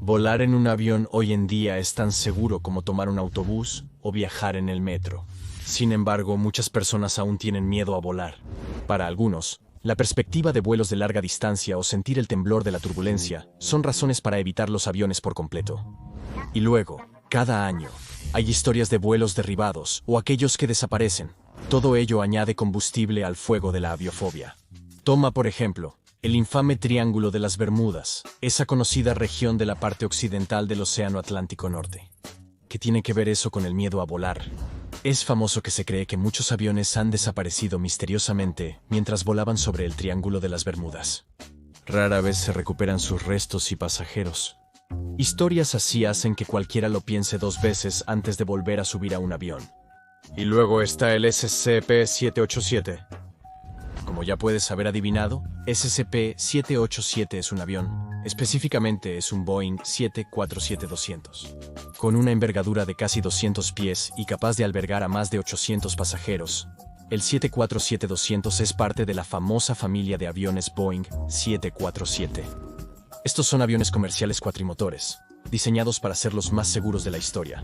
Volar en un avión hoy en día es tan seguro como tomar un autobús o viajar en el metro. Sin embargo, muchas personas aún tienen miedo a volar. Para algunos, la perspectiva de vuelos de larga distancia o sentir el temblor de la turbulencia son razones para evitar los aviones por completo. Y luego, cada año, hay historias de vuelos derribados o aquellos que desaparecen. Todo ello añade combustible al fuego de la aviofobia. Toma, por ejemplo, el infame Triángulo de las Bermudas, esa conocida región de la parte occidental del Océano Atlántico Norte. ¿Qué tiene que ver eso con el miedo a volar? Es famoso que se cree que muchos aviones han desaparecido misteriosamente mientras volaban sobre el Triángulo de las Bermudas. Rara vez se recuperan sus restos y pasajeros. Historias así hacen que cualquiera lo piense dos veces antes de volver a subir a un avión. Y luego está el SCP-787. Como ya puedes haber adivinado, SCP-787 es un avión. Específicamente es un Boeing 747-200. Con una envergadura de casi 200 pies y capaz de albergar a más de 800 pasajeros, el 747-200 es parte de la famosa familia de aviones Boeing 747. Estos son aviones comerciales cuatrimotores, diseñados para ser los más seguros de la historia.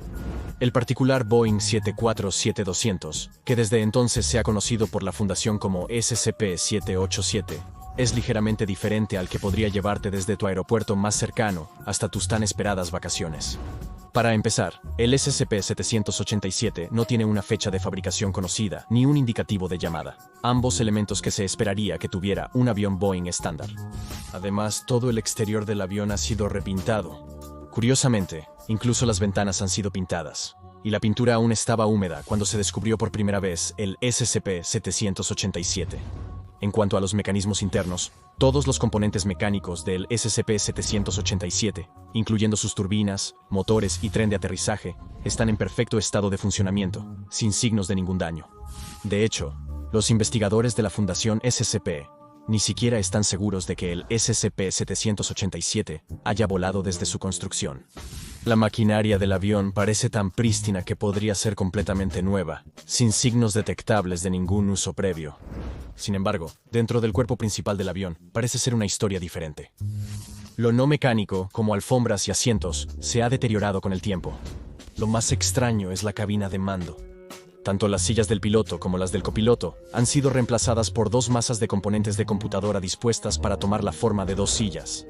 El particular Boeing 747-200, que desde entonces se ha conocido por la fundación como SCP-787, es ligeramente diferente al que podría llevarte desde tu aeropuerto más cercano hasta tus tan esperadas vacaciones. Para empezar, el SCP-787 no tiene una fecha de fabricación conocida ni un indicativo de llamada, ambos elementos que se esperaría que tuviera un avión Boeing estándar. Además, todo el exterior del avión ha sido repintado. Curiosamente, incluso las ventanas han sido pintadas, y la pintura aún estaba húmeda cuando se descubrió por primera vez el SCP-787. En cuanto a los mecanismos internos, todos los componentes mecánicos del SCP-787, incluyendo sus turbinas, motores y tren de aterrizaje, están en perfecto estado de funcionamiento, sin signos de ningún daño. De hecho, los investigadores de la Fundación SCP ni siquiera están seguros de que el SCP-787 haya volado desde su construcción. La maquinaria del avión parece tan prístina que podría ser completamente nueva, sin signos detectables de ningún uso previo. Sin embargo, dentro del cuerpo principal del avión parece ser una historia diferente. Lo no mecánico, como alfombras y asientos, se ha deteriorado con el tiempo. Lo más extraño es la cabina de mando. Tanto las sillas del piloto como las del copiloto han sido reemplazadas por dos masas de componentes de computadora dispuestas para tomar la forma de dos sillas.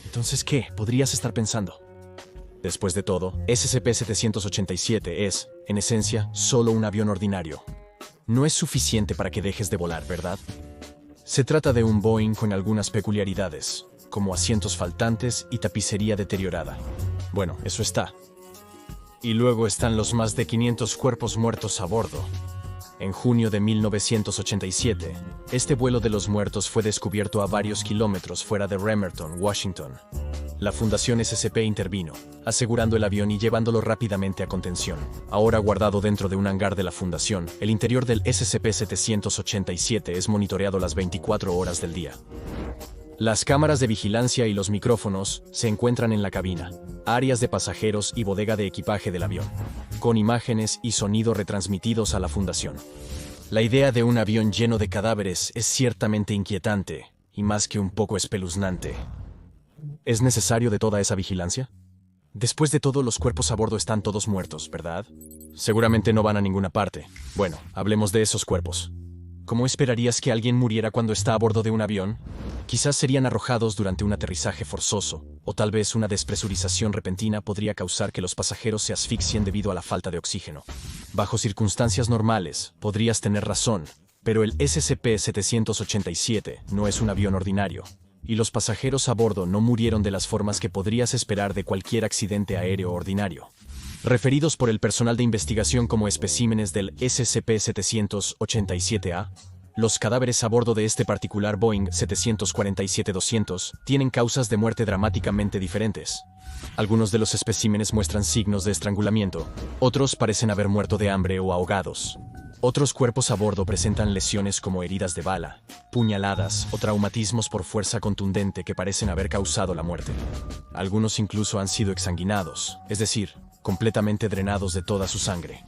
Entonces, ¿qué podrías estar pensando? Después de todo, SCP-787 es, en esencia, solo un avión ordinario. No es suficiente para que dejes de volar, ¿verdad? Se trata de un Boeing con algunas peculiaridades, como asientos faltantes y tapicería deteriorada. Bueno, eso está. Y luego están los más de 500 cuerpos muertos a bordo. En junio de 1987, este vuelo de los muertos fue descubierto a varios kilómetros fuera de Bremerton, Washington. La Fundación SCP intervino, asegurando el avión y llevándolo rápidamente a contención. Ahora guardado dentro de un hangar de la Fundación, el interior del SCP-787 es monitoreado las 24 horas del día. Las cámaras de vigilancia y los micrófonos se encuentran en la cabina, áreas de pasajeros y bodega de equipaje del avión, con imágenes y sonido retransmitidos a la Fundación. La idea de un avión lleno de cadáveres es ciertamente inquietante, y más que un poco espeluznante. ¿Es necesario de toda esa vigilancia? Después de todo, los cuerpos a bordo están todos muertos, ¿verdad? Seguramente no van a ninguna parte. Bueno, hablemos de esos cuerpos. ¿Cómo esperarías que alguien muriera cuando está a bordo de un avión? Quizás serían arrojados durante un aterrizaje forzoso, o tal vez una despresurización repentina podría causar que los pasajeros se asfixien debido a la falta de oxígeno. Bajo circunstancias normales, podrías tener razón, pero el SCP-787 no es un avión ordinario, y los pasajeros a bordo no murieron de las formas que podrías esperar de cualquier accidente aéreo ordinario. Referidos por el personal de investigación como especímenes del SCP-787-A, los cadáveres a bordo de este particular Boeing 747-200 tienen causas de muerte dramáticamente diferentes. Algunos de los especímenes muestran signos de estrangulamiento, otros parecen haber muerto de hambre o ahogados. Otros cuerpos a bordo presentan lesiones como heridas de bala, puñaladas o traumatismos por fuerza contundente que parecen haber causado la muerte. Algunos incluso han sido exsanguinados, es decir, completamente drenados de toda su sangre.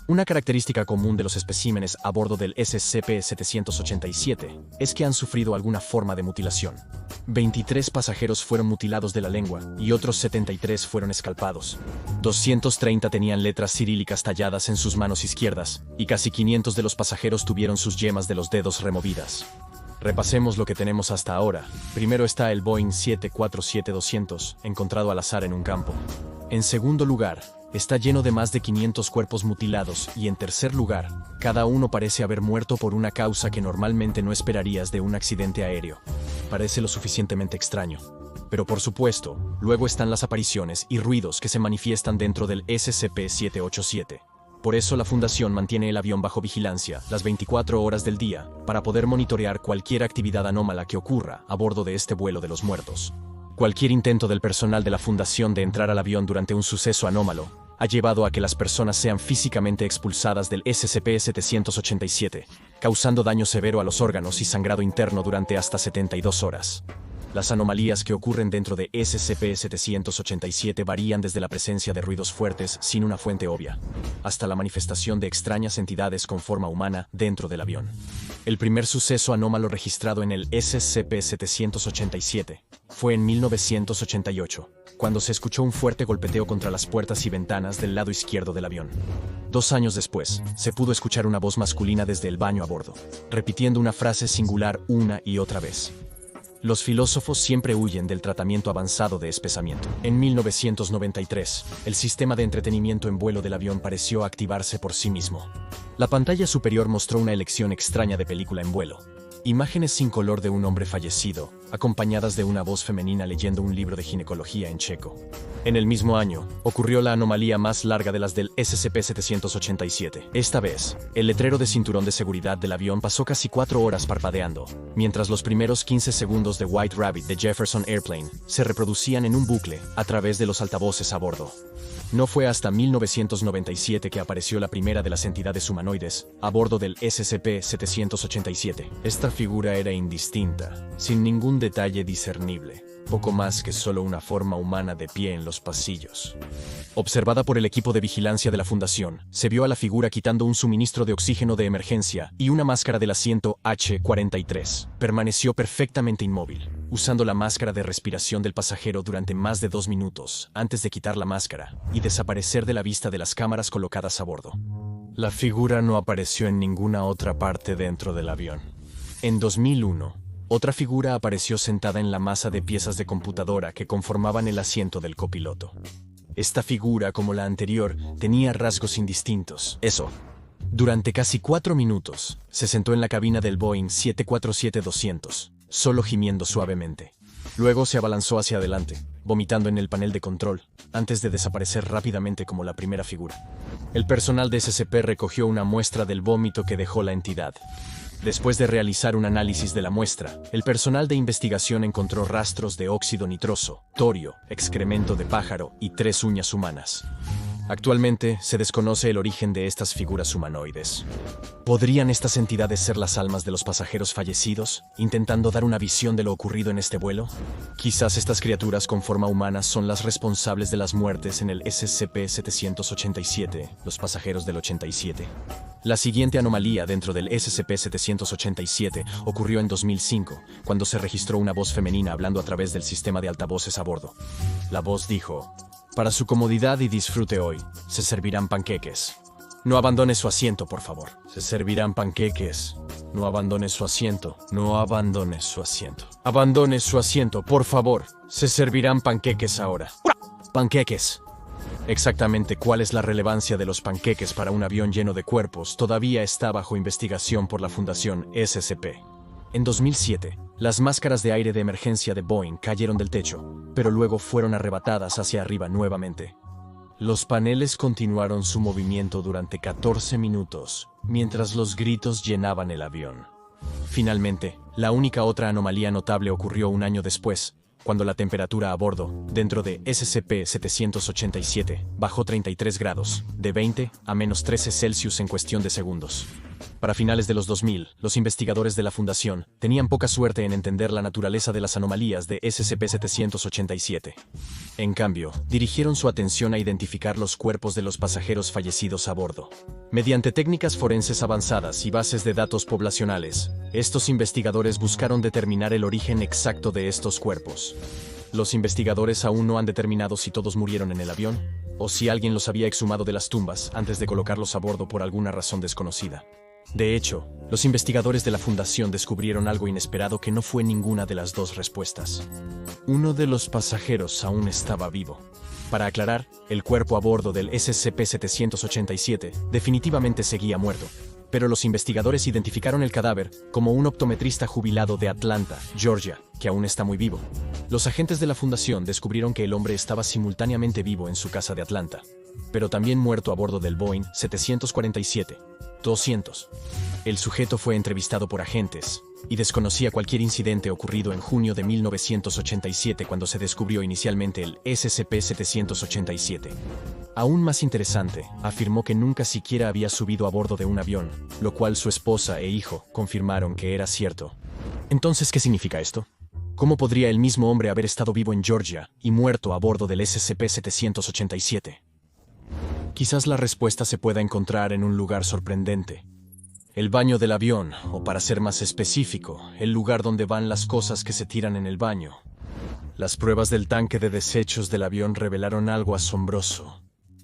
Una característica común de los especímenes a bordo del SCP-787 es que han sufrido alguna forma de mutilación. 23 pasajeros fueron mutilados de la lengua y otros 73 fueron escalpados. 230 tenían letras cirílicas talladas en sus manos izquierdas y casi 500 de los pasajeros tuvieron sus yemas de los dedos removidas. Repasemos lo que tenemos hasta ahora. Primero está el Boeing 747-200, encontrado al azar en un campo. En segundo lugar, está lleno de más de 500 cuerpos mutilados y en tercer lugar, cada uno parece haber muerto por una causa que normalmente no esperarías de un accidente aéreo. Parece lo suficientemente extraño. Pero por supuesto, luego están las apariciones y ruidos que se manifiestan dentro del SCP-787. Por eso la Fundación mantiene el avión bajo vigilancia las 24 horas del día para poder monitorear cualquier actividad anómala que ocurra a bordo de este vuelo de los muertos. Cualquier intento del personal de la Fundación de entrar al avión durante un suceso anómalo ha llevado a que las personas sean físicamente expulsadas del SCP-787, causando daño severo a los órganos y sangrado interno durante hasta 72 horas. Las anomalías que ocurren dentro de SCP-787 varían desde la presencia de ruidos fuertes sin una fuente obvia, hasta la manifestación de extrañas entidades con forma humana dentro del avión. El primer suceso anómalo registrado en el SCP-787 fue en 1988, cuando se escuchó un fuerte golpeteo contra las puertas y ventanas del lado izquierdo del avión. 2 años después, se pudo escuchar una voz masculina desde el baño a bordo, repitiendo una frase singular una y otra vez. Los filósofos siempre huyen del tratamiento avanzado de espesamiento. En 1993, el sistema de entretenimiento en vuelo del avión pareció activarse por sí mismo. La pantalla superior mostró una elección extraña de película en vuelo. Imágenes sin color de un hombre fallecido, acompañadas de una voz femenina leyendo un libro de ginecología en checo. En el mismo año, ocurrió la anomalía más larga de las del SCP-787. Esta vez, el letrero de cinturón de seguridad del avión pasó casi 4 horas parpadeando, mientras los primeros 15 segundos de White Rabbit de Jefferson Airplane se reproducían en un bucle a través de los altavoces a bordo. No fue hasta 1997 que apareció la primera de las entidades humanoides a bordo del SCP-787. Esta figura era indistinta, sin ningún detalle discernible, poco más que solo una forma humana de pie en los pasillos. Observada por el equipo de vigilancia de la Fundación, se vio a la figura quitando un suministro de oxígeno de emergencia y una máscara del asiento H-43. Permaneció perfectamente inmóvil, usando la máscara de respiración del pasajero durante más de 2 minutos antes de quitar la máscara y desaparecer de la vista de las cámaras colocadas a bordo. La figura no apareció en ninguna otra parte dentro del avión. En 2001, otra figura apareció sentada en la masa de piezas de computadora que conformaban el asiento del copiloto. Esta figura, como la anterior, tenía rasgos indistintos. Durante casi 4 minutos, se sentó en la cabina del Boeing 747-200, solo gimiendo suavemente. Luego se abalanzó hacia adelante, vomitando en el panel de control, antes de desaparecer rápidamente como la primera figura. El personal de SCP recogió una muestra del vómito que dejó la entidad. Después de realizar un análisis de la muestra, el personal de investigación encontró rastros de óxido nitroso, torio, excremento de pájaro y 3 uñas humanas. Actualmente, se desconoce el origen de estas figuras humanoides. ¿Podrían estas entidades ser las almas de los pasajeros fallecidos, intentando dar una visión de lo ocurrido en este vuelo? Quizás estas criaturas con forma humana son las responsables de las muertes en el SCP-787, los pasajeros del 87. La siguiente anomalía dentro del SCP-787 ocurrió en 2005, cuando se registró una voz femenina hablando a través del sistema de altavoces a bordo. La voz dijo: "Para su comodidad y disfrute hoy, se servirán panqueques. No abandone su asiento, por favor. Se servirán panqueques. No abandone su asiento. No abandone su asiento. Abandone su asiento, por favor. Se servirán panqueques ahora." Panqueques. Exactamente cuál es la relevancia de los panqueques para un avión lleno de cuerpos todavía está bajo investigación por la Fundación SCP. En 2007, las máscaras de aire de emergencia de Boeing cayeron del techo, pero luego fueron arrebatadas hacia arriba nuevamente. Los paneles continuaron su movimiento durante 14 minutos, mientras los gritos llenaban el avión. Finalmente, la única otra anomalía notable ocurrió un año después, cuando la temperatura a bordo, dentro de SCP-787, bajó 33 grados, de 20 a -13 Celsius en cuestión de segundos. Para finales de los 2000, los investigadores de la Fundación tenían poca suerte en entender la naturaleza de las anomalías de SCP-787. En cambio, dirigieron su atención a identificar los cuerpos de los pasajeros fallecidos a bordo. Mediante técnicas forenses avanzadas y bases de datos poblacionales, estos investigadores buscaron determinar el origen exacto de estos cuerpos. Los investigadores aún no han determinado si todos murieron en el avión, o si alguien los había exhumado de las tumbas antes de colocarlos a bordo por alguna razón desconocida. De hecho, los investigadores de la Fundación descubrieron algo inesperado que no fue ninguna de las dos respuestas. Uno de los pasajeros aún estaba vivo. Para aclarar, el cuerpo a bordo del SCP-787 definitivamente seguía muerto, pero los investigadores identificaron el cadáver como un optometrista jubilado de Atlanta, Georgia, que aún está muy vivo. Los agentes de la Fundación descubrieron que el hombre estaba simultáneamente vivo en su casa de Atlanta, pero también muerto a bordo del Boeing 747-200. El sujeto fue entrevistado por agentes y desconocía cualquier incidente ocurrido en junio de 1987 cuando se descubrió inicialmente el SCP-787. Aún más interesante, afirmó que nunca siquiera había subido a bordo de un avión, lo cual su esposa e hijo confirmaron que era cierto. Entonces, ¿qué significa esto? ¿Cómo podría el mismo hombre haber estado vivo en Georgia y muerto a bordo del SCP-787? Quizás la respuesta se pueda encontrar en un lugar sorprendente. El baño del avión, o para ser más específico, el lugar donde van las cosas que se tiran en el baño. Las pruebas del tanque de desechos del avión revelaron algo asombroso.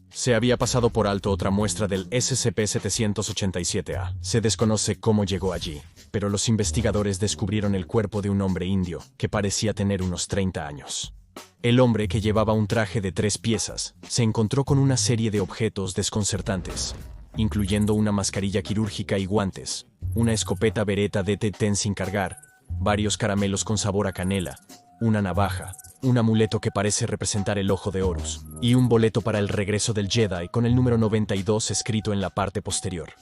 Se había pasado por alto otra muestra del SCP-787-A. Se desconoce cómo llegó allí, pero los investigadores descubrieron el cuerpo de un hombre indio que parecía tener unos 30 años. El hombre, que llevaba un traje de 3 piezas, se encontró con una serie de objetos desconcertantes, incluyendo una mascarilla quirúrgica y guantes, una escopeta Beretta DT-10 sin cargar, varios caramelos con sabor a canela, una navaja, un amuleto que parece representar el ojo de Horus, y un boleto para el regreso del Jedi con el número 92 escrito en la parte posterior.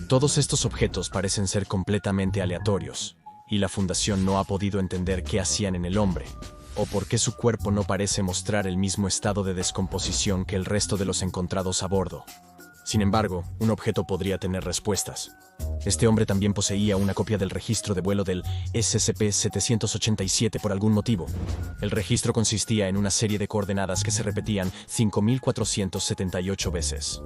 Todos estos objetos parecen ser completamente aleatorios, y la Fundación no ha podido entender qué hacían en el hombre, o por qué su cuerpo no parece mostrar el mismo estado de descomposición que el resto de los encontrados a bordo. Sin embargo, un objeto podría tener respuestas. Este hombre también poseía una copia del registro de vuelo del SCP-787 por algún motivo. El registro consistía en una serie de coordenadas que se repetían 5.478 veces.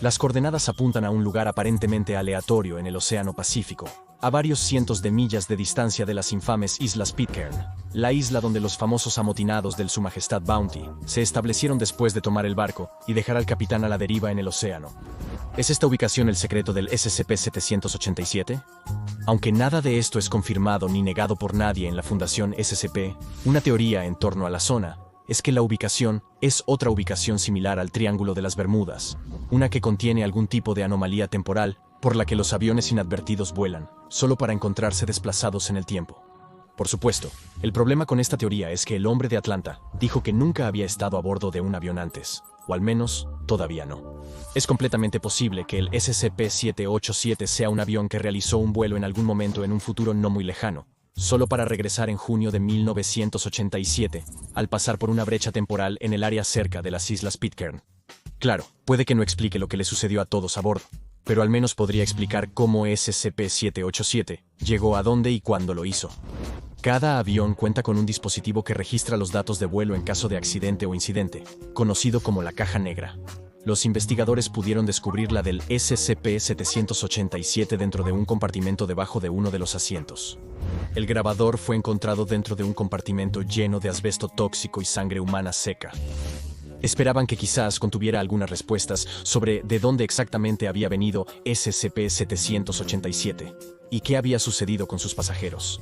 Las coordenadas apuntan a un lugar aparentemente aleatorio en el Océano Pacífico, a varios cientos de millas de distancia de las infames Islas Pitcairn, la isla donde los famosos amotinados del Su Majestad Bounty se establecieron después de tomar el barco y dejar al capitán a la deriva en el océano. ¿Es esta ubicación el secreto del SCP-787? Aunque nada de esto es confirmado ni negado por nadie en la Fundación SCP, una teoría en torno a la zona es que la ubicación es otra ubicación similar al Triángulo de las Bermudas, una que contiene algún tipo de anomalía temporal por la que los aviones inadvertidos vuelan, solo para encontrarse desplazados en el tiempo. Por supuesto, el problema con esta teoría es que el hombre de Atlanta dijo que nunca había estado a bordo de un avión antes, o al menos, todavía no. Es completamente posible que el SCP-787 sea un avión que realizó un vuelo en algún momento en un futuro no muy lejano, solo para regresar en junio de 1987, al pasar por una brecha temporal en el área cerca de las Islas Pitcairn. Claro, puede que no explique lo que le sucedió a todos a bordo, pero al menos podría explicar cómo SCP-787 llegó a dónde y cuándo lo hizo. Cada avión cuenta con un dispositivo que registra los datos de vuelo en caso de accidente o incidente, conocido como la caja negra. Los investigadores pudieron descubrir la del SCP-787 dentro de un compartimento debajo de uno de los asientos. El grabador fue encontrado dentro de un compartimento lleno de asbesto tóxico y sangre humana seca. Esperaban que quizás contuviera algunas respuestas sobre de dónde exactamente había venido SCP-787 y qué había sucedido con sus pasajeros.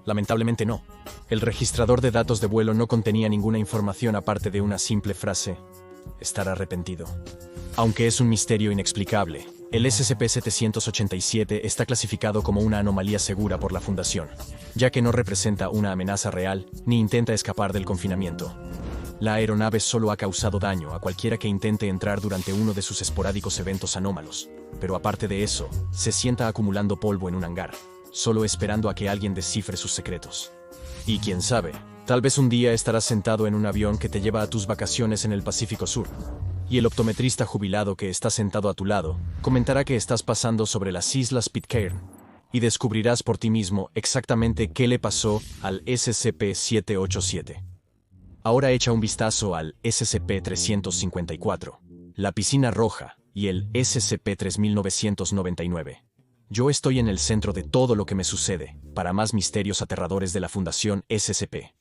Lamentablemente no. El registrador de datos de vuelo no contenía ninguna información aparte de una simple frase: estar arrepentido. Aunque es un misterio inexplicable, el SCP-787 está clasificado como una anomalía segura por la Fundación, ya que no representa una amenaza real ni intenta escapar del confinamiento. La aeronave solo ha causado daño a cualquiera que intente entrar durante uno de sus esporádicos eventos anómalos, pero aparte de eso, se sienta acumulando polvo en un hangar, solo esperando a que alguien descifre sus secretos. Y quién sabe, tal vez un día estarás sentado en un avión que te lleva a tus vacaciones en el Pacífico Sur. y el optometrista jubilado que está sentado a tu lado comentará que estás pasando sobre las Islas Pitcairn y descubrirás por ti mismo exactamente qué le pasó al SCP-787. Ahora echa un vistazo al SCP-354, la Piscina Roja y el SCP-3999. Yo estoy en el centro de todo lo que me sucede, para más misterios aterradores de la Fundación SCP.